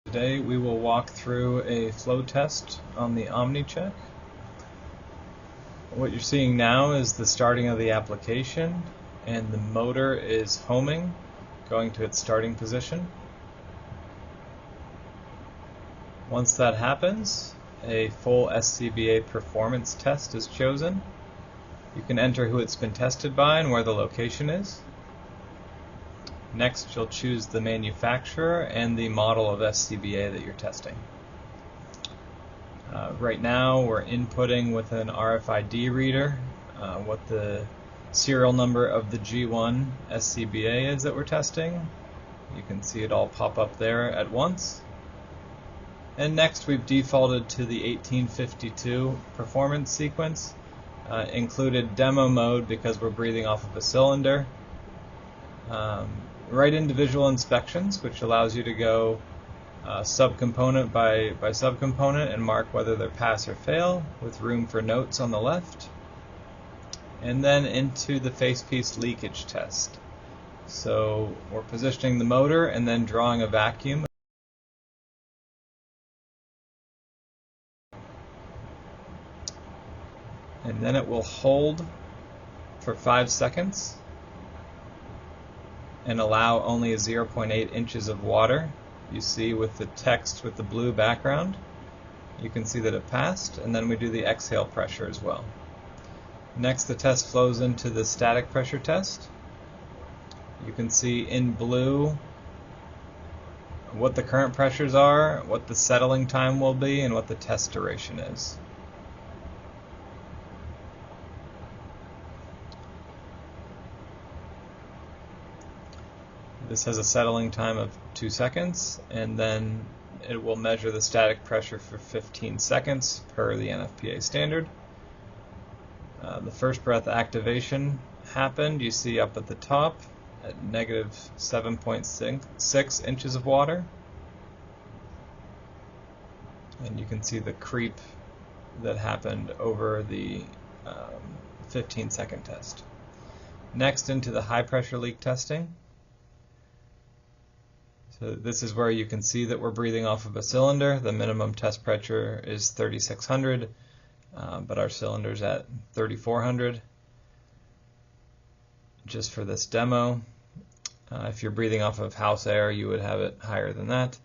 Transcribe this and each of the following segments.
Today we will walk through a flow test on the OMNIcheck. What you're seeing now is the starting of the application, and the motor is homing, going to its starting position. Once that happens, a full SCBA performance test is chosen. You can enter who it's been tested by and where the location is. Next, you'll choose the manufacturer and the model of SCBA that you're testing. Right now, we're inputting with an RFID reader what the serial number of the G1 SCBA is that we're testing. You can see it all pop up there at once. And next, we've defaulted to the 1852 performance sequence. Included demo mode because we're breathing off of a cylinder. Right into visual inspections, which allows you to go subcomponent by subcomponent and mark whether they're pass or fail, with room for notes on the left. And then into the Facepiece leakage test. So we're positioning the motor and then drawing a vacuum. And then it will hold for 5 seconds and allow only 0.8 inches of water. You see with the text with the blue background, you can see that it passed, and then we do the exhale pressure as well. Next, the test flows into the static pressure test. You can see in blue what the current pressures are, what the settling time will be, and what the test duration is. This has a settling time of 2 seconds, and then it will measure the static pressure for 15 seconds per the NFPA standard. The first breath activation happened, you see up at the top, at negative 7.6 inches of water. And you can see the creep that happened over the 15-second test. Next, into the high pressure leak testing. So this is where you can see that we're breathing off of a cylinder. The minimum test pressure is 3,600, but our cylinder's at 3,400 just for this demo. If you're breathing off of house air, you would have it higher than that.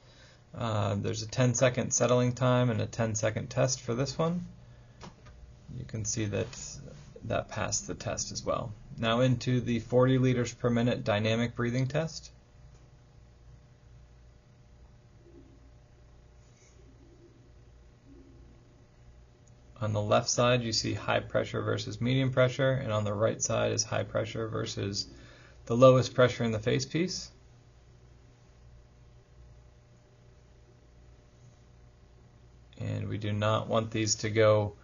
There's a 10-second settling time and a 10-second test for this one. You can see that passed the test as well. Now into the 40 liters per minute dynamic breathing test. On the left side, you see high pressure versus medium pressure, and on the right side is high pressure versus the lowest pressure in the facepiece. And we do not want these to go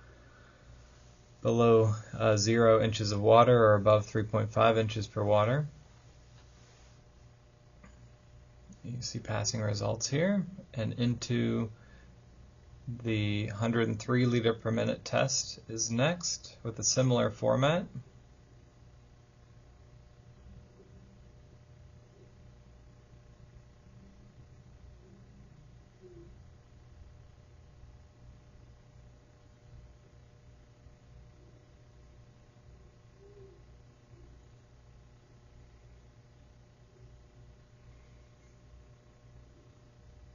below 0 inches of water or above 3.5 inches per water. You see passing results here, and into the 103 liter per minute test is next with a similar format.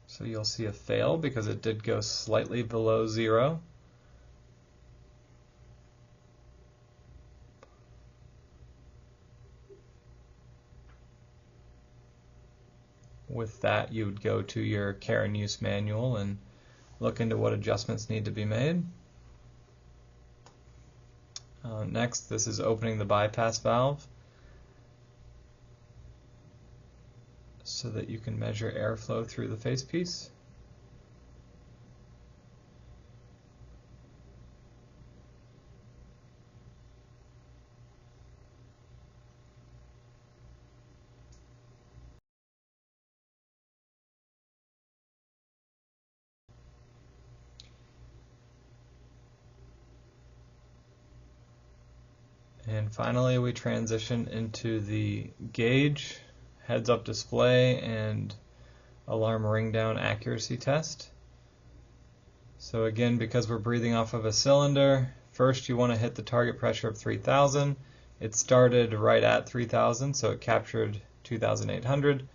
So you'll see a fail because it did go slightly below 0. With that, you would go to your care and use manual and look into what adjustments need to be made. Next, this is opening the bypass valve so that you can measure airflow through the facepiece. And finally, we transition into the gauge, heads-up display, and alarm ring down accuracy test. So again, because we're breathing off of a cylinder, first you want to hit the target pressure of 3,000. It started right at 3,000, so it captured 2,800.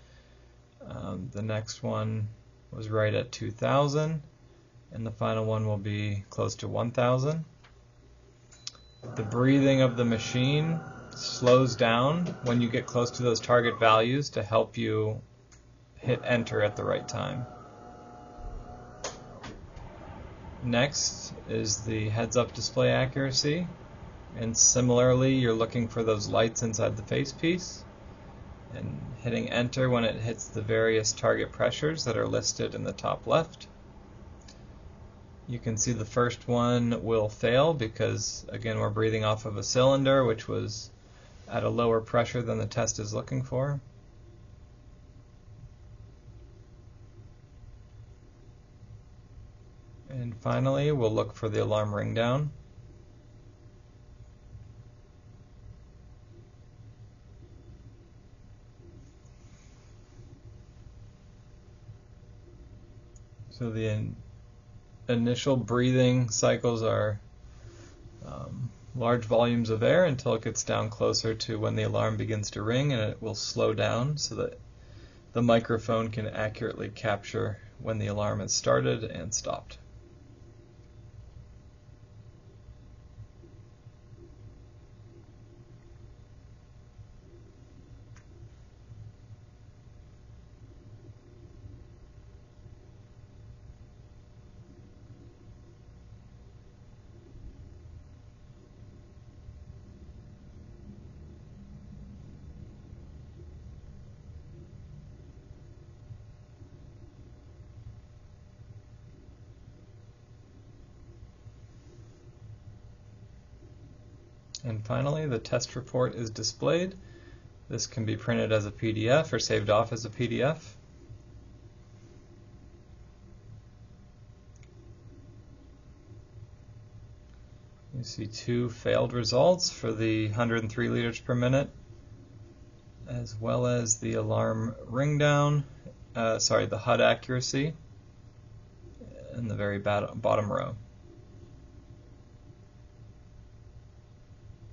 The next one was right at 2,000, and the final one will be close to 1,000. The breathing of the machine slows down when you get close to those target values to help you hit enter at the right time. Next is the heads-up display accuracy, and similarly you're looking for those lights inside the facepiece and hitting enter when it hits the various target pressures that are listed in the top left. You can see the first one will fail because again we're breathing off of a cylinder which was at a lower pressure than the test is looking for. And finally, we'll look for the alarm ring down. So the initial breathing cycles are large volumes of air until it gets down closer to when the alarm begins to ring, and it will slow down so that the microphone can accurately capture when the alarm has started and stopped. And finally, the test report is displayed. This can be printed as a PDF or saved off as a PDF. You see two failed results for the 103 liters per minute, as well as the alarm ring down, the HUD accuracy in the very bottom row.